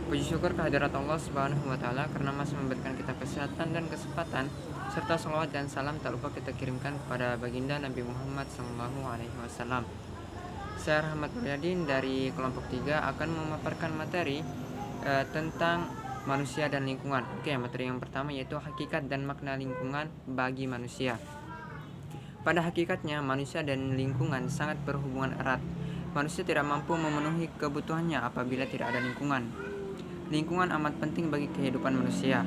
Puji syukur kehadirat Allah Subhanahu wa taala karena masih memberikan kita kesehatan dan kesempatan, serta salawat dan salam tak lupa kita kirimkan kepada baginda Nabi Muhammad SAW. Saya Rahmat Mulyadin dari kelompok 3 akan memaparkan materi tentang manusia dan lingkungan. Oke, materi yang pertama yaitu hakikat dan makna lingkungan bagi manusia. Pada hakikatnya, manusia dan lingkungan sangat berhubungan erat. Manusia tidak mampu memenuhi kebutuhannya apabila tidak ada lingkungan. Lingkungan amat penting bagi kehidupan manusia.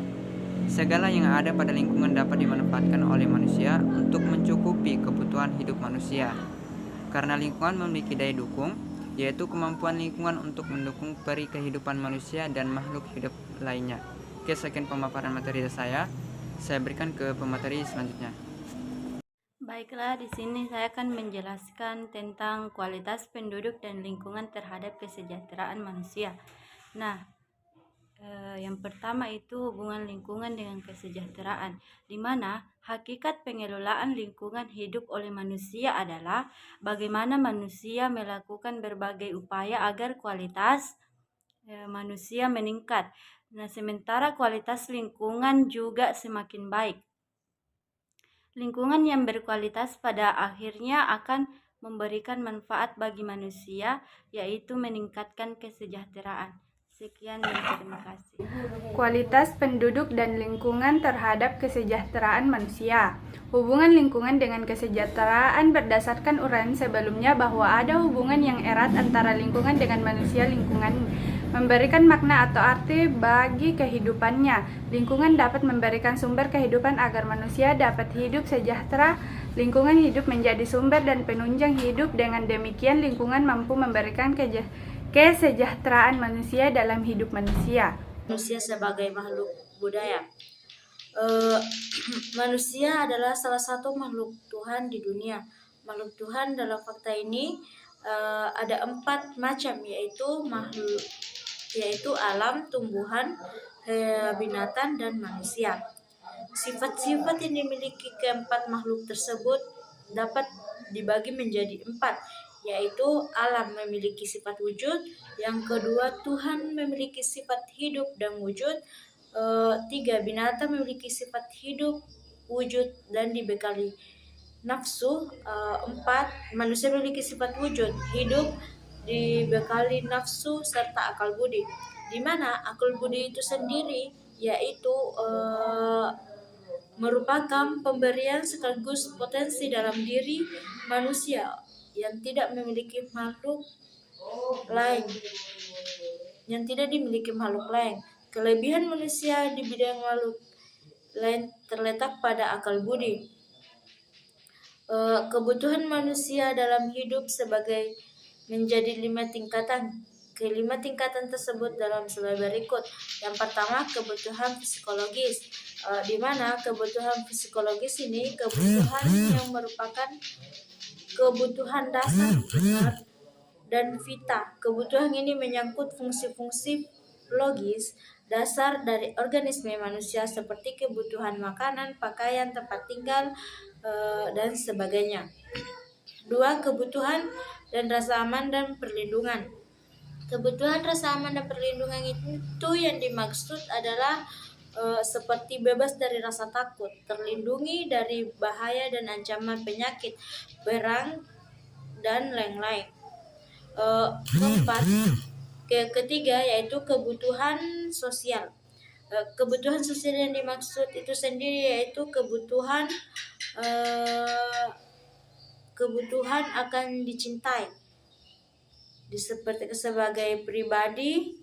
Segala yang ada pada lingkungan dapat dimanfaatkan oleh manusia untuk mencukupi kebutuhan hidup manusia. Karena lingkungan memiliki daya dukung, yaitu kemampuan lingkungan untuk mendukung peri kehidupan manusia dan makhluk hidup lainnya. Oke, sekian pemaparan materi saya. Saya berikan ke pemateri selanjutnya. Baiklah, di sini saya akan menjelaskan tentang kualitas penduduk dan lingkungan terhadap kesejahteraan manusia. Nah, yang pertama itu hubungan lingkungan dengan kesejahteraan, di mana hakikat pengelolaan lingkungan hidup oleh manusia adalah bagaimana manusia melakukan berbagai upaya agar kualitas manusia meningkat. Nah, sementara kualitas lingkungan juga semakin baik. Lingkungan yang berkualitas pada akhirnya akan memberikan manfaat bagi manusia, yaitu meningkatkan kesejahteraan. Sekian dan terima kasih. Kualitas penduduk dan lingkungan terhadap kesejahteraan manusia. Hubungan lingkungan dengan kesejahteraan berdasarkan uraian sebelumnya bahwa ada hubungan yang erat antara lingkungan dengan manusia. Lingkungan memberikan makna atau arti bagi kehidupannya. Lingkungan dapat memberikan sumber kehidupan agar manusia dapat hidup sejahtera. Lingkungan hidup menjadi sumber dan penunjang hidup. Dengan demikian, lingkungan mampu memberikan kesejahteraan manusia dalam hidup manusia. Manusia sebagai makhluk budaya. Manusia adalah salah satu makhluk Tuhan di dunia. Makhluk Tuhan dalam fakta ini ada 4 macam, yaitu alam, tumbuhan, binatang, dan manusia. Sifat-sifat yang dimiliki keempat makhluk tersebut dapat dibagi menjadi 4, yaitu alam memiliki sifat wujud, yang kedua Tuhan memiliki sifat hidup dan wujud, 3 binatang memiliki sifat hidup, wujud, dan dibekali nafsu, 4 manusia memiliki sifat wujud, hidup, dibekali nafsu serta akal budi, di mana akal budi itu sendiri yaitu merupakan pemberian sekaligus potensi dalam diri manusia yang tidak dimiliki makhluk lain. Kelebihan manusia di bidang makhluk lain terletak pada akal budi. Kebutuhan manusia dalam hidup sebagai menjadi 5 tingkatan. Kelima tingkatan tersebut dalam slide berikut. Yang pertama, kebutuhan psikologis, di mana kebutuhan psikologis ini kebutuhan yang merupakan kebutuhan dasar dan vita. Kebutuhan ini menyangkut fungsi-fungsi logis dasar dari organisme manusia seperti kebutuhan makanan, pakaian, tempat tinggal, dan sebagainya. 2. Kebutuhan dan rasa aman dan perlindungan. Kebutuhan rasa aman dan perlindungan itu yang dimaksud adalah seperti bebas dari rasa takut, terlindungi dari bahaya dan ancaman penyakit, perang, dan lain-lain. Keempat, ketiga yaitu kebutuhan sosial. Kebutuhan sosial yang dimaksud itu sendiri yaitu kebutuhan akan dicintai, seperti sebagai pribadi,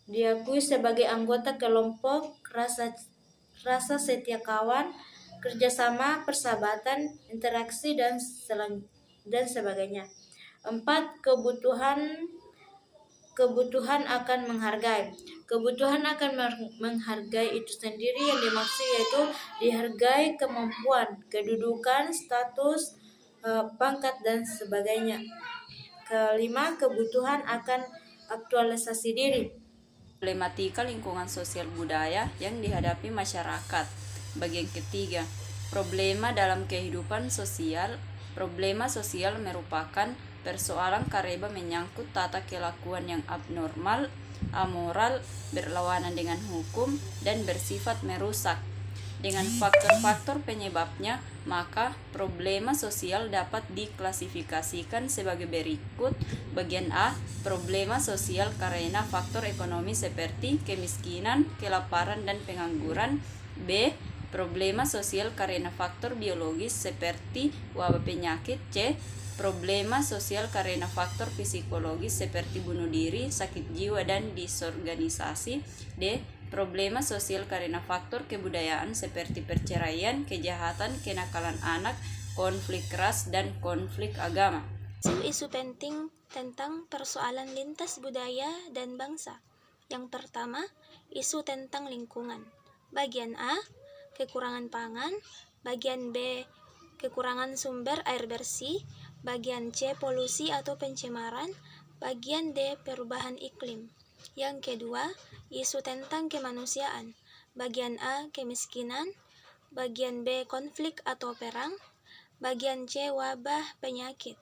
diakui sebagai anggota kelompok, rasa setia kawan, kerjasama, persahabatan, interaksi, dan sebagainya. 4. Kebutuhan akan menghargai. Kebutuhan akan menghargai itu sendiri yang dimaksud yaitu dihargai kemampuan, kedudukan, status, pangkat, dan sebagainya. Kelima, kebutuhan akan aktualisasi diri. Problematika lingkungan sosial budaya yang dihadapi masyarakat. Bagian ketiga, problema dalam kehidupan sosial. Problema sosial merupakan persoalan karena menyangkut tata kelakuan yang abnormal, amoral, berlawanan dengan hukum, dan bersifat merusak. Dengan faktor-faktor penyebabnya, maka problema sosial dapat diklasifikasikan sebagai berikut. Bagian A, problema sosial karena faktor ekonomi seperti kemiskinan, kelaparan, dan pengangguran. B, problema sosial karena faktor biologis seperti wabah penyakit. C, problema sosial karena faktor psikologis seperti bunuh diri, sakit jiwa, dan disorganisasi. D, problema sosial karena faktor kebudayaan seperti perceraian, kejahatan, kenakalan anak, konflik ras, dan konflik agama. Isu penting tentang persoalan lintas budaya dan bangsa. Yang pertama, isu tentang lingkungan. Bagian A, kekurangan pangan. Bagian B, kekurangan sumber air bersih. Bagian C, polusi atau pencemaran. Bagian D, perubahan iklim. Yang kedua, isu tentang kemanusiaan. Bagian A, kemiskinan. Bagian B, konflik atau perang. Bagian C, wabah penyakit.